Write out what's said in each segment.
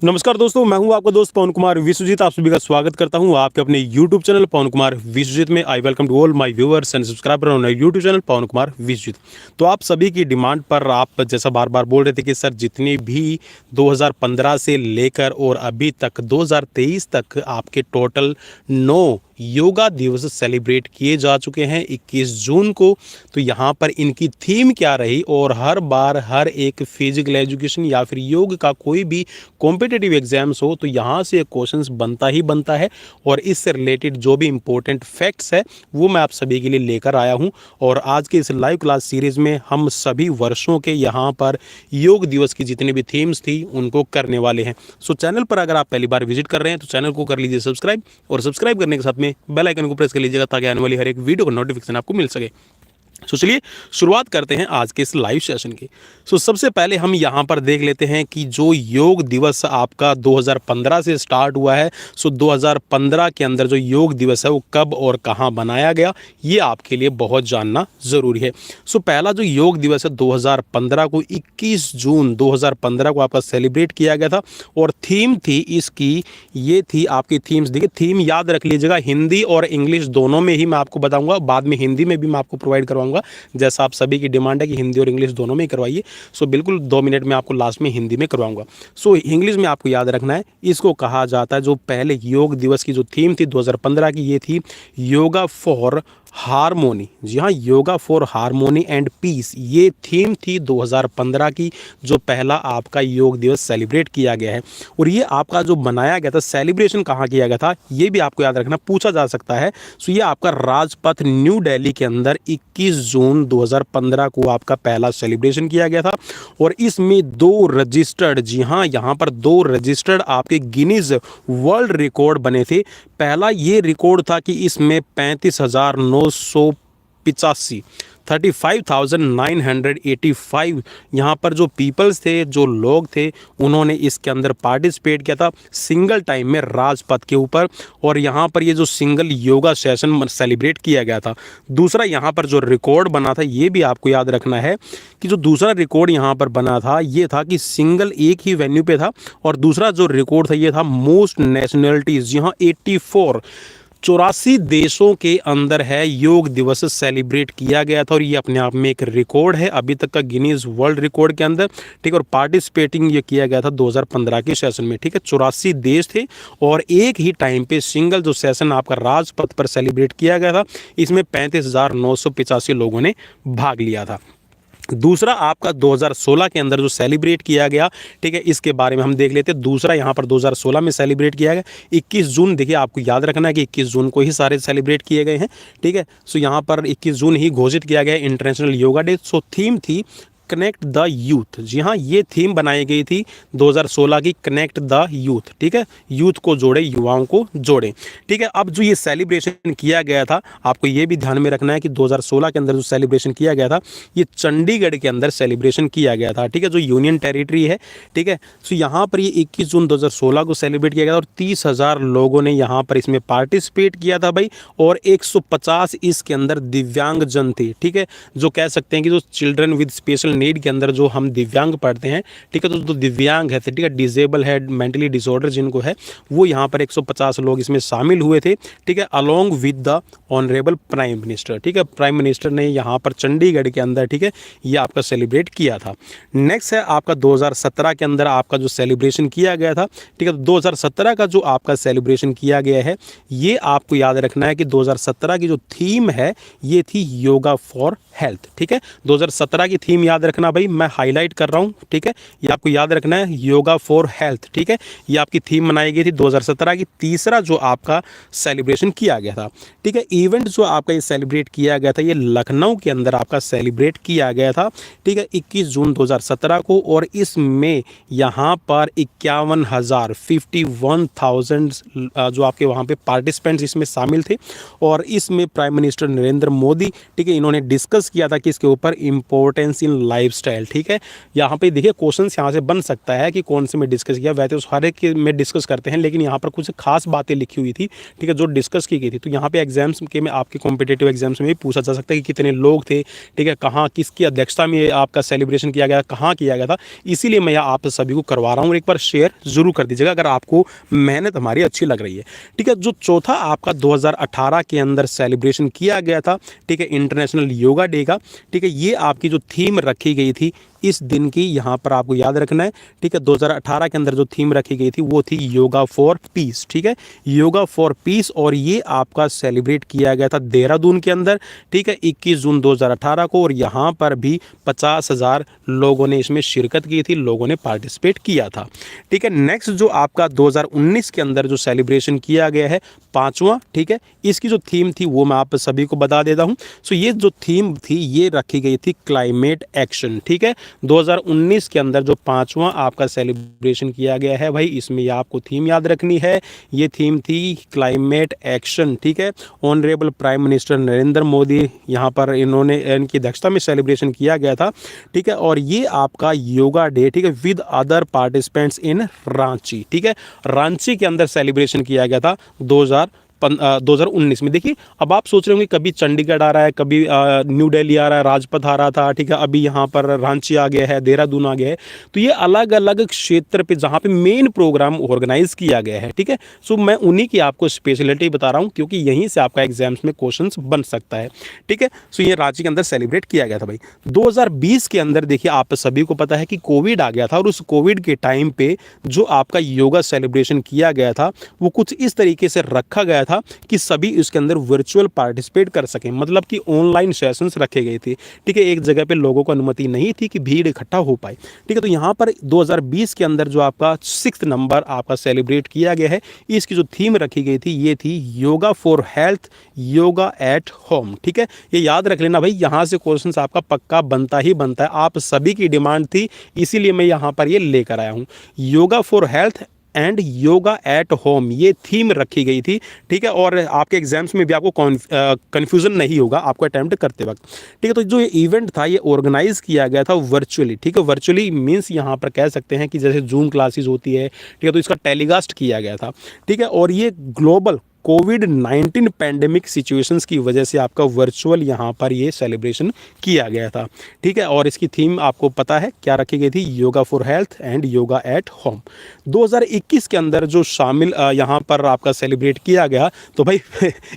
नमस्कार दोस्तों, मैं हूं आपका दोस्त पवन कुमार विश्वजीत। आप सभी का स्वागत करता हूं आपके अपने YouTube चैनल पवन कुमार विश्वजीत में। I welcome to all my viewers and subscriber on YouTube channel Pawan Kumar Vishwajeet. तो आप सभी की डिमांड पर आप जैसा बार बार बोल रहे थे कि सर जितनी भी 2015 से लेकर और अभी तक 2023 तक आपके टोटल 9 योगा दिवस सेलिब्रेट किए जा चुके हैं 21 जून को। तो यहाँ पर इनकी थीम क्या रही, और हर बार हर एक फिजिकल एजुकेशन या फिर योग का कोई भी कॉम्पिटिटिव एग्जाम्स हो तो यहाँ से क्वेश्चंस बनता ही बनता है। और इससे रिलेटेड जो भी इंपॉर्टेंट फैक्ट्स है वो मैं आप सभी के लिए लेकर आया हूँ। और आज के इस लाइव क्लास सीरीज में हम सभी वर्षों के यहाँ पर योग दिवस की जितनी भी थीम्स थी उनको करने वाले हैं। सो चैनल पर अगर आप पहली बार विजिट कर रहे हैं तो चैनल को कर लीजिए सब्सक्राइब, और सब्सक्राइब करने के साथ में बेल आइकन को प्रेस कर लीजिएगा ताकि आने वाली हर एक वीडियो का नोटिफिकेशन आपको मिल सके। तो चलिए शुरुआत करते हैं आज के इस लाइव सेशन की। सबसे पहले हम यहाँ पर देख लेते हैं कि जो योग दिवस आपका 2015 से स्टार्ट हुआ है, 2015 के अंदर जो योग दिवस है वो कब और कहाँ बनाया गया, ये आपके लिए बहुत जानना ज़रूरी है। पहला जो योग दिवस है 2015 को 21 जून 2015 को आपका सेलिब्रेट किया गया था। और थीम थी इसकी, ये थी आपकी थीम्स। देखिए थीम याद रख लीजिएगा, हिंदी और इंग्लिश दोनों में ही मैं आपको बताऊँगा, बाद में हिंदी में भी मैं आपको प्रोवाइड करवाऊँगा जैसा आप सभी की डिमांड है कि हिंदी और इंग्लिश दोनों में ही करवाइए। बिल्कुल 2 मिनट में आपको लास्ट में हिंदी में करवाऊंगा। इंग्लिश में आपको याद रखना है, इसको कहा जाता है, जो पहले योग दिवस की जो थीम थी 2015 की, ये थी योगा फॉर हारमोनी। जी हाँ, yoga for harmony and peace, ये थीम थी 2015 की, जो पहला आपका योग दिवस सेलिब्रेट किया गया है। और ये आपका जो बनाया गया था, सेलिब्रेशन कहाँ किया गया था ये भी आपको याद रखना, पूछा जा सकता है। ये आपका राजपथ न्यू दिल्ली के अंदर 21 जून 2015 को आपका पहला सेलिब्रेशन किया गया था। और इसमें 2 रजिस्टर्ड, जी हाँ यहाँ पर 2 रजिस्टर्ड आपके गिनीज वर्ल्ड रिकॉर्ड बने थे। पहला ये रिकॉर्ड था कि इसमें 35,985 35,985 यहाँ पर जो पीपल्स थे, जो लोग थे, उन्होंने इसके अंदर पार्टिसिपेट किया था सिंगल टाइम में राजपथ के ऊपर। और यहाँ पर ये जो सिंगल योगा सेशन सेलिब्रेट किया गया था। दूसरा यहाँ पर जो रिकॉर्ड बना था, ये भी आपको याद रखना है कि जो दूसरा रिकॉर्ड यहाँ पर बना था ये था कि सिंगल एक ही वेन्यू पे था। और दूसरा जो रिकॉर्ड था ये था मोस्ट नेशनलिटीज़, यहाँ 84 देशों के अंदर है योग दिवस सेलिब्रेट किया गया था। और ये अपने आप में एक रिकॉर्ड है अभी तक का गिनीज वर्ल्ड रिकॉर्ड के अंदर, ठीक है। और पार्टिसिपेटिंग ये किया गया था 2015 के सेशन में, ठीक है। 84 देश थे और एक ही टाइम पे सिंगल जो सेशन आपका राजपथ पर सेलिब्रेट किया गया था, इसमें 35,985 लोगों ने भाग लिया था। दूसरा आपका 2016 के अंदर जो सेलिब्रेट किया गया, ठीक है, इसके बारे में हम देख लेते हैं। दूसरा यहाँ पर 2016 में सेलिब्रेट किया गया 21 जून। देखिए आपको याद रखना है कि 21 जून को ही सारे सेलिब्रेट किए गए हैं, ठीक है। यहाँ पर 21 जून ही घोषित किया गया इंटरनेशनल योगा डे। थीम थी कनेक्ट द यूथ। जी हाँ, ये थीम बनाई गई थी 2016 की, कनेक्ट द यूथ, ठीक है। यूथ को जोड़े, युवाओं को जोड़े, ठीक है। अब जो ये सेलिब्रेशन किया गया था, आपको ये भी ध्यान में रखना है कि 2016 के अंदर जो सेलिब्रेशन किया गया था ये चंडीगढ़ के अंदर सेलिब्रेशन किया गया था, ठीक है, जो यूनियन टेरिटरी है, ठीक है। यहाँ पर ये 21 जून 2016 को सेलिब्रेट किया गया था और 30,000 लोगों ने यहाँ पर इसमें पार्टिसिपेट किया था भाई। और 150 इसके अंदर दिव्यांगजन थे, ठीक है, जो कह सकते हैं कि जो चिल्ड्रन विद स्पेशल नीड के अंदर जो हम दिव्यांग पढ़ते हैं, ठीक है, तो दिव्यांग है, ठीक है, डिसेबल है, मेंटली डिसऑर्डर जिनको है, वो यहाँ पर 150 लोग इसमें शामिल हुए थे, ठीक है, along with the honourable prime minister, ठीक है। प्राइम मिनिस्टर ने यहाँ पर चंडीगढ़ के अंदर, ठीक है, ये आपका सेलिब्रेट किया था। नेक्स्ट है आपका 2017 के अंदर आपका जो सेलिब्रेशन किया गया था, ठीक है। 2017 का जो आपका सेलिब्रेशन किया गया है, ये आपको याद रखना है कि 2017 की जो थीम है ये थी योगा फॉर हेल्थ, ठीक है। 2017 की थीम याद रखना भाई, मैं हाईलाइट कर रहा हूँ, ठीक है, ये आपको याद रखना है, योगा फॉर हेल्थ, ठीक है। ये आपकी थीम बनाई गई थी 2017 की। तीसरा जो आपका सेलिब्रेशन किया गया था, ठीक है, इवेंट जो आपका ये सेलिब्रेट किया गया था, ये लखनऊ के अंदर आपका सेलिब्रेट किया गया था, ठीक है, 21 जून 2017 को। और इसमें यहाँ पर 51,000 जो आपके वहाँ पे पार्टिसिपेंट्स इसमें शामिल थे। और इसमें प्राइम मिनिस्टर नरेंद्र मोदी, ठीक है, इन्होंने डिस्कस किया था कि इसके ऊपर इम्पोर्टेंस इन लाइफस्टाइल, ठीक है। यहाँ पे देखिए क्वेश्चन यहाँ से बन सकता है कि कौन से में डिस्कस किया, वैसे तो हर एक में डिस्कस करते हैं, लेकिन यहाँ पर कुछ खास बातें लिखी हुई थी, ठीक है, जो डिस्कस की गई थी। तो यहाँ पे एग्जाम्स के में आपके कॉम्पिटेटिव एग्जाम्स में भी पूछा जा सकता है कि कितने लोग थे, ठीक है, कहाँ किसकी अध्यक्षता में आपका सेलिब्रेशन किया गया, कहाँ किया गया था। इसीलिए मैं आप सभी को करवा रहा हूँ, एक बार शेयर जरूर कर दीजिएगा अगर आपको मेहनत हमारी अच्छी लग रही है, ठीक है। जो चौथा आपका 2018 के अंदर सेलिब्रेशन किया गया था, ठीक है, इंटरनेशनल योगा डे का, ठीक है, ये आपकी जो थीम रखी गई थी इस दिन की, यहाँ पर आपको याद रखना है, ठीक है। 2018 के अंदर जो थीम रखी गई थी वो थी योगा फॉर पीस, ठीक है, योगा फॉर पीस। और ये आपका सेलिब्रेट किया गया था देहरादून के अंदर, ठीक है, 21 जून 2018 को। और यहाँ पर भी 50,000 लोगों ने इसमें शिरकत की थी, लोगों ने पार्टिसिपेट किया था, ठीक है। नेक्स्ट जो आपका 2019 के अंदर जो सेलिब्रेशन किया गया है, पाँचवां, ठीक है, इसकी जो थीम थी वो मैं आप सभी को बता देता हूँ। सो ये जो थीम थी ये रखी गई थी क्लाइमेट एक्शन, ठीक है। 2019 के अंदर जो पाँचवां आपका सेलिब्रेशन किया गया है भाई, इसमें ये आपको थीम याद रखनी है, ये थीम थी क्लाइमेट एक्शन, ठीक है। Honourable prime minister Narendra Modi यहाँ पर इन्होंने इनकी अध्यक्षता में सेलिब्रेशन किया गया था, ठीक है। और ये आपका योगा डे, ठीक है, with other participants in Ranchi, ठीक है, रांची के अंदर सेलिब्रेशन किया गया था 2019 में। देखिए अब आप सोच रहे होंगे कभी चंडीगढ़ आ रहा है, कभी न्यू दिल्ली आ रहा है, राजपथ आ रहा था, ठीक है, अभी यहाँ पर रांची आ गया है, देहरादून आ गया है। तो ये अलग अलग क्षेत्र पे जहाँ पे मेन प्रोग्राम ऑर्गेनाइज किया गया है, ठीक है। सो मैं उन्हीं की आपको स्पेशलिटी बता रहा हूँ क्योंकि यहीं से आपका एग्जाम्स में क्वेश्चन बन सकता है, ठीक है। सो ये रांची के अंदर सेलिब्रेट किया गया था भाई। 2020 के अंदर देखिए आप सभी को पता है कि कोविड आ गया था, और उस कोविड के टाइम पे जो आपका योगा सेलिब्रेशन किया गया था वो कुछ इस तरीके से रखा गया था कि सभी इसके अंदर वर्चुअल पार्टिसिपेट कर सकें, मतलब कि ऑनलाइन सेशंस रखे गए थे, ठीक है। एक जगह पे लोगों को अनुमति नहीं थी कि भीड़ इकट्ठा हो पाए, ठीक है। तो यहाँ पर 2020 के अंदर जो आपका 6th नंबर आपका सेलिब्रेट किया गया है, इसकी जो थीम रखी गई थी ये थी yoga for health, yoga at home, ठीक है। ये याद रख लेना भाई, यहाँ से क्वेश्चन आपका पक्का बनता ही बनता है, आप सभी की डिमांड थी, इसीलिए मैं यहाँ पर ये लेकर आया हूँ। Yoga for health and yoga at home ये थीम रखी गई थी, ठीक है। और आपके एग्जाम्स में भी आपको कन्फ्यूजन नहीं होगा आपको अटेम्प्ट करते वक्त, ठीक है। तो जो ये इवेंट था ये ऑर्गेनाइज किया गया था वर्चुअली, ठीक है। वर्चुअली मींस यहाँ पर कह सकते हैं कि जैसे जूम क्लासेस होती है, ठीक है, तो इसका टेलीकास्ट किया गया था, ठीक है। और ये ग्लोबल कोविड-19 पैंडेमिक सिचुएशंस की वजह से आपका वर्चुअल यहाँ पर ये सेलिब्रेशन किया गया था, ठीक है। और इसकी थीम आपको पता है क्या रखी गई थी, yoga for health and yoga at home. 2021 के अंदर जो शामिल यहाँ पर आपका सेलिब्रेट किया गया, तो भाई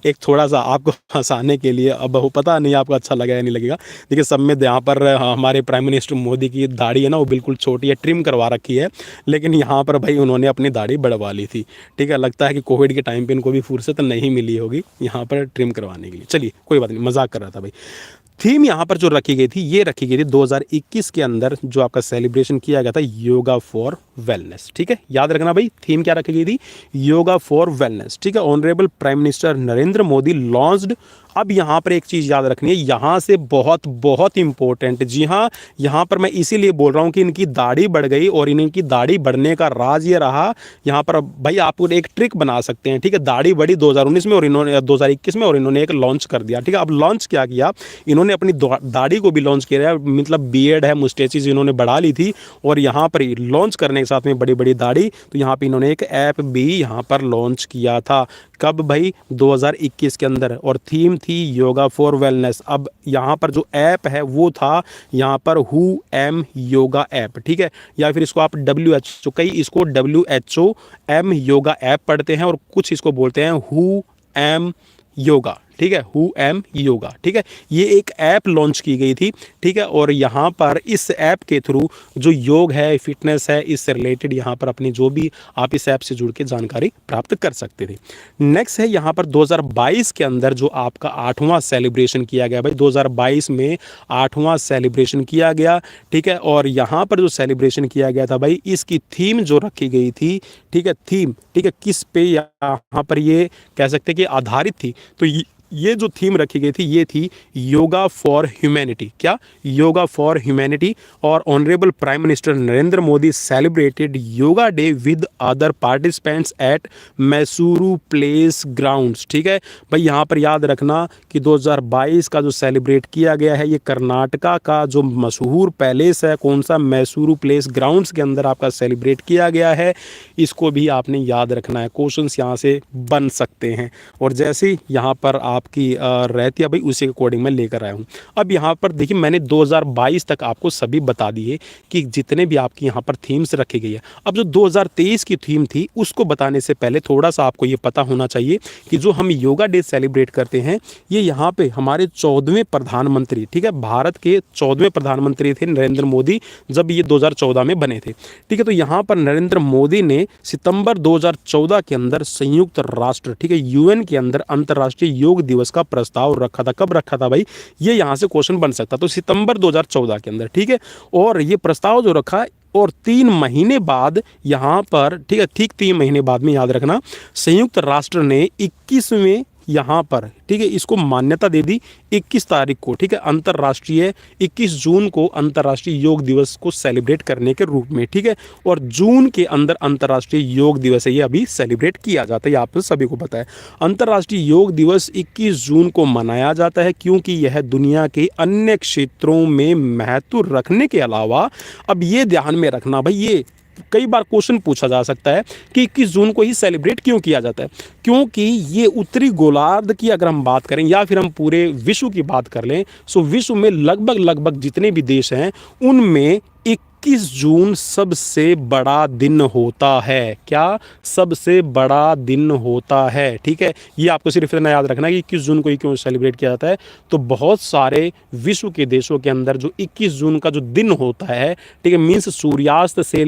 एक थोड़ा सा आपको हंसाने के लिए, अब वो पता नहीं आपको अच्छा लगेगा या नहीं लगेगा, देखिए सब में यहाँ पर हमारे प्राइम मिनिस्टर मोदी की दाढ़ी है ना वो बिल्कुल छोटी है, ट्रिम करवा रखी है, लेकिन यहाँ पर भाई उन्होंने अपनी दाढ़ी बढ़वा ली थी, ठीक है। लगता है कि कोविड के टाइम पे इनको भी फुर्सत नहीं मिली होगी यहाँ पर ट्रिम करवाने के लिए। चलिए कोई बात नहीं, मजाक कर रहा था भाई। थीम यहाँ पर जो रखी गई थी ये रखी गई थी 2021 के अंदर जो आपका सेलिब्रेशन किया गया था योगा फॉर वेलनेस, ठीक है। याद रखना भाई थीम क्या रखी गई थी, योगा फॉर वेलनेस, ठीक है। Honourable prime minister Narendra Modi launched. अब यहाँ पर एक चीज़ याद रखनी है, यहाँ से बहुत बहुत इंपॉर्टेंट, जी हाँ, यहाँ पर मैं इसीलिए बोल रहा हूँ कि इनकी दाढ़ी बढ़ गई, और इनकी दाढ़ी बढ़ने का राज ये रहा, यहाँ पर भाई आप एक ट्रिक बना सकते हैं, ठीक है। दाढ़ी बढ़ी 2019 में और इन्होंने 2021 में, और इन्होंने एक लॉन्च कर दिया, ठीक है। अब लॉन्च क्या किया इन्होंने, अपनी दाढ़ी को भी लॉन्च किया, मतलब बियर्ड है, मुस्टेचेस इन्होंने बढ़ा ली थी, और यहाँ पर लॉन्च करने के साथ में बड़ी बड़ी दाढ़ी, तो यहाँ पर इन्होंने एक ऐप भी यहाँ पर लॉन्च किया था। कब भाई, 2021 के अंदर, और थीम थी योगा फॉर वेलनेस। अब यहाँ पर जो ऐप है वो था यहाँ पर हु एम योगा ऐप, ठीक है, या फिर इसको आप WHO, कई इसको WHOM योगा ऐप पढ़ते हैं, और कुछ इसको बोलते हैं हु एम योगा, ठीक है, हु एम योगा, ठीक है। ये एक ऐप लॉन्च की गई थी, ठीक है। और यहाँ पर इस ऐप के थ्रू जो योग है, फिटनेस है, इससे रिलेटेड यहाँ पर अपनी जो भी आप इस ऐप से जुड़ के जानकारी प्राप्त कर सकते थे। नेक्स्ट है यहाँ पर 2022 के अंदर जो आपका 8वां सेलिब्रेशन किया गया भाई, 2022 में 8वां सेलिब्रेशन किया गया, ठीक है। और यहाँ पर जो सेलिब्रेशन किया गया था भाई, इसकी थीम जो रखी गई थी, ठीक है, थीम, ठीक है, किस पे यहाँ पर ये कह सकते हैं कि आधारित थी, तो ये जो थीम रखी गई थी ये थी योगा फॉर ह्यूमैनिटी। क्या? Yoga for humanity. और honourable prime minister Narendra Modi celebrated yoga day with other participants at Mysuru palace grounds. ठीक है भाई, यहाँ पर याद रखना कि 2022 का जो सेलिब्रेट किया गया है ये कर्नाटका का जो मशहूर पैलेस है, कौन सा, मैसूरू प्लेस ग्राउंड्स के अंदर आपका सेलिब्रेट किया गया है। इसको भी आपने याद रखना है, क्वेश्चंस यहाँ से बन सकते हैं। और जैसे यहाँ पर आपकी रहती है भाई, उसी के अकॉर्डिंग मैं लेकर आया हूँ। अब यहाँ पर देखिए मैंने 2022 तक आपको सभी बता दिए कि जितने भी आपकी यहाँ पर थीम्स रखी गई है। अब जो 2023 की थीम थी उसको बताने से पहले थोड़ा सा आपको ये पता होना चाहिए कि जो हम योगा डे सेलिब्रेट करते हैं ये यहाँ पे हमारे 14वें प्रधानमंत्री, ठीक है, भारत के 14वें प्रधानमंत्री थे नरेंद्र मोदी, जब ये 2014 में बने थे। ठीक है, तो यहाँ पर नरेंद्र मोदी ने सितंबर 2014 के अंदर संयुक्त राष्ट्र, ठीक है, यूएन के अंदर अंतर्राष्ट्रीय योग दिवस का प्रस्ताव रखा था। कब रखा था भाई? ये यहाँ से क्वेश्चन बन सकता, तो सितंबर 2014 के अंदर। ठीक है, और ये प्रस्ताव जो रखा और 3 महीने बाद यहाँ पर, ठीक है, ठीक 3 महीने बाद में याद रखना संयुक्त राष्ट्र ने 21वें यहाँ पर, ठीक है, इसको मान्यता दे दी 21 तारीख को। ठीक है, अंतर्राष्ट्रीय 21 जून को अंतर्राष्ट्रीय योग दिवस को सेलिब्रेट करने के रूप में। ठीक है, और जून के अंदर अंतर्राष्ट्रीय योग दिवस है, ये अभी सेलिब्रेट किया जाता है, आप सभी को पता है। अंतर्राष्ट्रीय योग दिवस 21 जून को मनाया जाता है क्योंकि यह दुनिया के अन्य क्षेत्रों में महत्व रखने के अलावा, अब ये ध्यान में रखना भाई, ये कई बार क्वेश्चन पूछा जा सकता है कि 21 जून को ही सेलिब्रेट क्यों किया जाता है। क्योंकि ये उत्तरी गोलार्ध की अगर हम बात करें या फिर हम पूरे विश्व की बात कर लें, सो विश्व में लगभग जितने भी देश हैं उनमें 21 जून सबसे बड़ा दिन होता है। क्या? सबसे बड़ा दिन होता है। ठीक है, ये आपको सिर्फ इतना याद रखना कि 21 जून को ही क्यों सेलिब्रेट किया जाता है। तो बहुत सारे विश्व के देशों के अंदर जो 21 जून का जो दिन होता है, ठीक है, मीन्स सूर्यास्त से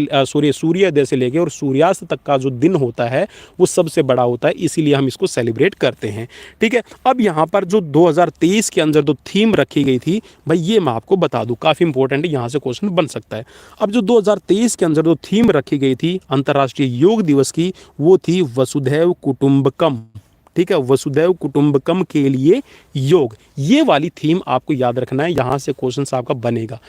सूर्योदय से लेके और सूर्यास्त तक का जो दिन होता है वो सबसे बड़ा होता है, इसीलिए हम इसको सेलिब्रेट करते हैं। ठीक है, अब यहाँ पर जो 2023 के अंदर जो थीम रखी गई थी भाई, ये मैं आपको बता दूँ, काफ़ी इंपॉर्टेंट है, यहाँ से क्वेश्चन बन सकता है। अब जो 2023 के अंदर जो थीम रखी गई थी अंतर्राष्ट्रीय योग दिवस की, वो थी वसुधैव कुटुंबकम। ठीक है, वसुधैव कुटुंबकम के लिए योग, ये वाली थीम आपको याद रखना है, यहाँ से क्वेश्चन आपका बनेगा।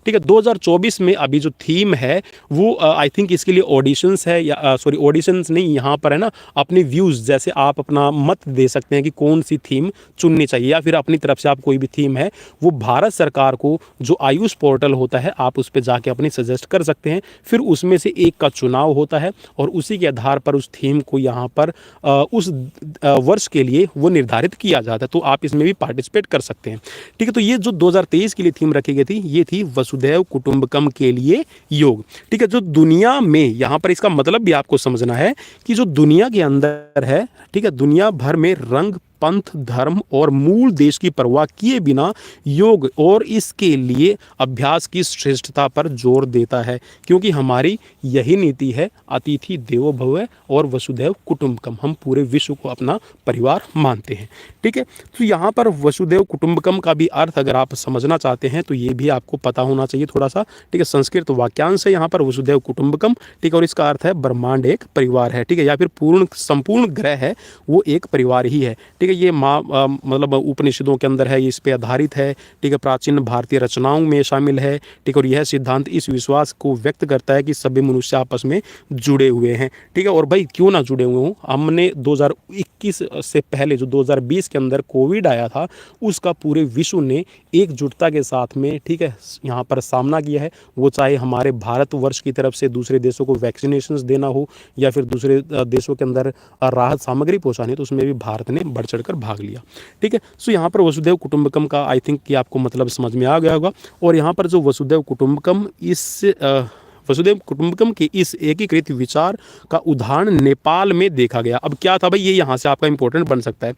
ठीक है, 2024 में अभी जो थीम है वो आई थिंक इसके लिए ऑडिशंस है, या सॉरी ऑडिशंस नहीं, यहाँ पर है ना अपने व्यूज़, जैसे आप अपना मत दे सकते हैं कि कौन सी थीम चुननी चाहिए, या फिर अपनी तरफ से आप कोई भी थीम है वो भारत सरकार को जो आयुष पोर्टल होता है आप उस पर जाके अपनी सजेस्ट कर सकते हैं। फिर उसमें से एक का चुनाव होता है और उसी के आधार पर उस थीम को यहाँ पर उस वर्ष के लिए वो निर्धारित किया जाता है, तो आप इसमें भी पार्टिसिपेट कर सकते हैं। ठीक है, तो ये जो 2023 के लिए थीम रखी गई थी ये थी वसुधैव कुटुंबकम के लिए योग। ठीक है, जो दुनिया में, यहाँ पर इसका मतलब भी आपको समझना है कि जो दुनिया के अंदर है, ठीक है, दुनिया भर में रंग, पंथ, धर्म और मूल देश की परवाह किए बिना योग और इसके लिए अभ्यास की श्रेष्ठता पर जोर देता है, क्योंकि हमारी यही नीति है, अतिथि देवो भव और वसुधैव कुटुंबकम, हम पूरे विश्व को अपना परिवार मानते हैं। ठीक है, तो यहाँ पर वसुधैव कुटुंबकम का भी अर्थ अगर आप समझना चाहते हैं तो ये भी आपको पता होना चाहिए थोड़ा सा। ठीक है, संस्कृत वाक्यांश है यहाँ पर वसुधैव कुटुंबकम। ठीक है, और इसका अर्थ है ब्रह्मांड एक परिवार है। ठीक है, या फिर संपूर्ण ग्रह है वो एक परिवार ही है। ठीक है, ये मतलब उपनिषदों के अंदर है, इस पे आधारित है। ठीक है, प्राचीन भारतीय रचनाओं में शामिल है। ठीक है, और यह सिद्धांत इस विश्वास को व्यक्त करता है कि सभी मनुष्य आपस में जुड़े हुए हैं। ठीक है, और भाई क्यों ना जुड़े हुए हों, हमने 2021 से पहले जो 2020 के अंदर कोविड आया था उसका पूरे विश्व ने एकजुटता के साथ में, ठीक है, यहाँ पर सामना किया है। वो चाहे हमारे भारतवर्ष की तरफ से दूसरे देशों को वैक्सीनेशन देना हो या फिर दूसरे देशों के अंदर राहत सामग्री पहुँचानी, तो उसमें भी भारत ने बढ़ चढ़ कर भाग लिया। ठीक है, सो यहाँ पर वसुधैव कुटुंबकम का आई थिंक कि आपको मतलब समझ में आ गया होगा। और यहाँ पर जो वसुधैव कुटुंबकम वसुधैव कुटुंबकम के इस एकीकृत विचार का उदाहरण नेपाल में देखा गया। अब क्या था भाई, ये यहाँ से आपका इंपॉर्टेंट बन सकता है,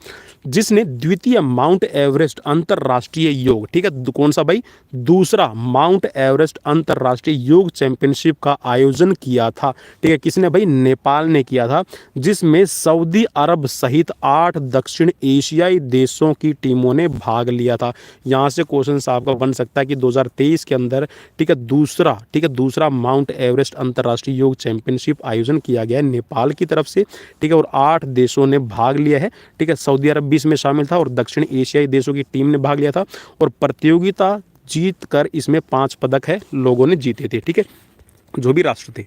जिसने द्वितीय माउंट एवरेस्ट अंतर्राष्ट्रीय योग, ठीक है, कौन सा भाई, दूसरा माउंट एवरेस्ट अंतर्राष्ट्रीय योग चैंपियनशिप का आयोजन किया था। ठीक है, किसने भाई, नेपाल ने किया था, जिसमें सऊदी अरब सहित 8 दक्षिण एशियाई देशों की टीमों ने भाग लिया था। यहाँ से क्वेश्चन आपका बन सकता है कि 2023 के अंदर, ठीक है, दूसरा माउंट माउंट एवरेस्ट अंतर्राष्ट्रीय योग चैंपियनशिप आयोजन किया गया है नेपाल की तरफ से, ठीक है, और 8 देशों ने भाग लिया है, ठीक है। सऊदी अरब भी इसमें शामिल था और दक्षिण एशियाई देशों की टीम ने भाग लिया था और प्रतियोगिता जीत कर इसमें 5 पदक है लोगों ने जीते थे, ठीक है, जो भी राष्ट्र थे।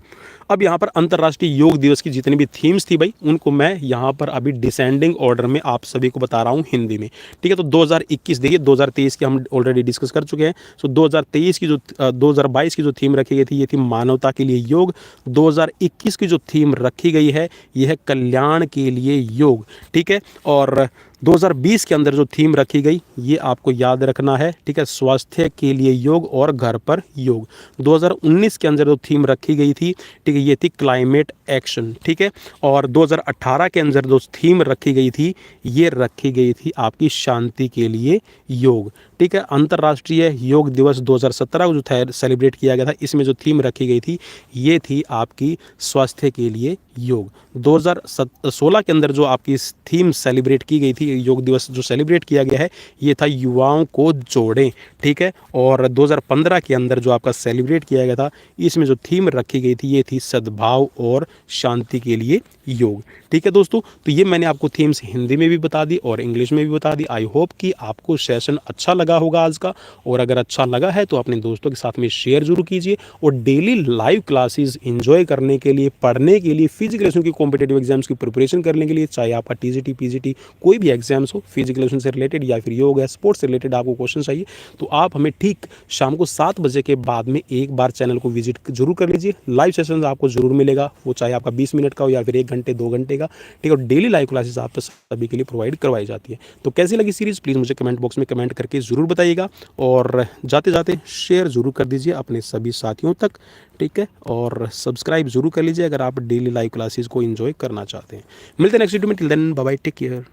अब यहाँ पर अंतर्राष्ट्रीय योग दिवस की जितनी भी थीम्स थी भाई, उनको मैं यहाँ पर अभी डिसेंडिंग ऑर्डर में आप सभी को बता रहा हूँ हिंदी में, ठीक है। तो 2021 देखिए, 2023 की हम ऑलरेडी डिस्कस कर चुके हैं। सो 2023 की जो 2022 की जो थीम रखी गई थी, ये थी मानवता के लिए योग। 2021 की जो थीम रखी गई है, ये है कल्याण के लिए योग, ठीक है। और 2020 के अंदर जो थीम रखी गई, ये आपको याद रखना है, ठीक है, स्वास्थ्य के लिए योग और घर पर योग। 2019 के अंदर जो थीम रखी गई थी, ठीक है, ये थी क्लाइमेट एक्शन, ठीक है। और 2018 के अंदर जो थीम रखी गई थी, ये रखी गई थी आपकी शांति के लिए योग, ठीक है। अंतर्राष्ट्रीय योग दिवस 2017 को जो था सेलिब्रेट किया गया था, इसमें जो थीम रखी गई थी, ये थी आपकी स्वास्थ्य के लिए योग। 2016 के अंदर जो आपकी थीम सेलिब्रेट की गई थी, योग दिवस जो सेलिब्रेट किया गया है, ये था युवाओं को जोड़ें, ठीक है। और 2015 के अंदर जो आपका सेलिब्रेट किया गया था, इसमें जो थीम रखी गई थी, ये थी सद्भाव और शांति के लिए योग, ठीक है दोस्तों। तो ये मैंने आपको थीम्स हिंदी में भी बता दी और इंग्लिश में भी बता दी। आई होप कि आपको सेशन अच्छा लगा होगा आज का, और अगर अच्छा लगा है तो अपने दोस्तों के साथ में शेयर जरूर कीजिए। और डेली लाइव क्लासेस एंजॉय करने के लिए, पढ़ने के लिए, फिजिकल की कॉम्पिटेटिव एग्जाम्स की प्रिपरेशन करने के लिए, चाहे आपका टीजीटी पीजीटी कोई भी एग्जाम्स हो, फिजिकल से रिलेटेड या फिर योग या स्पोर्ट्स से रिलेटेड आपको क्वेश्चन चाहिए, तो आप हमें ठीक शाम को 7 बजे के बाद में एक बार चैनल को विजिट जरूर कर लीजिए। लाइव सेशन आपको जरूर मिलेगा, वो चाहे आपका 20 मिनट का हो या फिर 1 घंटे 2 घंटे का, ठीक है। डेली लाइव क्लासेस आप सभी के लिए प्रोवाइड करवाई जाती है। तो कैसी लगी सीरीज, प्लीज़ मुझे कमेंट बॉक्स में कमेंट करके ज़रूर बताइएगा, और जाते जाते शेयर जरूर कर दीजिए अपने सभी साथियों तक, ठीक है। और सब्सक्राइब जरूर कर लीजिए अगर आप डेली लाइव क्लासेस को एंजॉय करना चाहते हैं। मिलते हैं नेक्स्ट वीडियो में, till then bye bye, take care.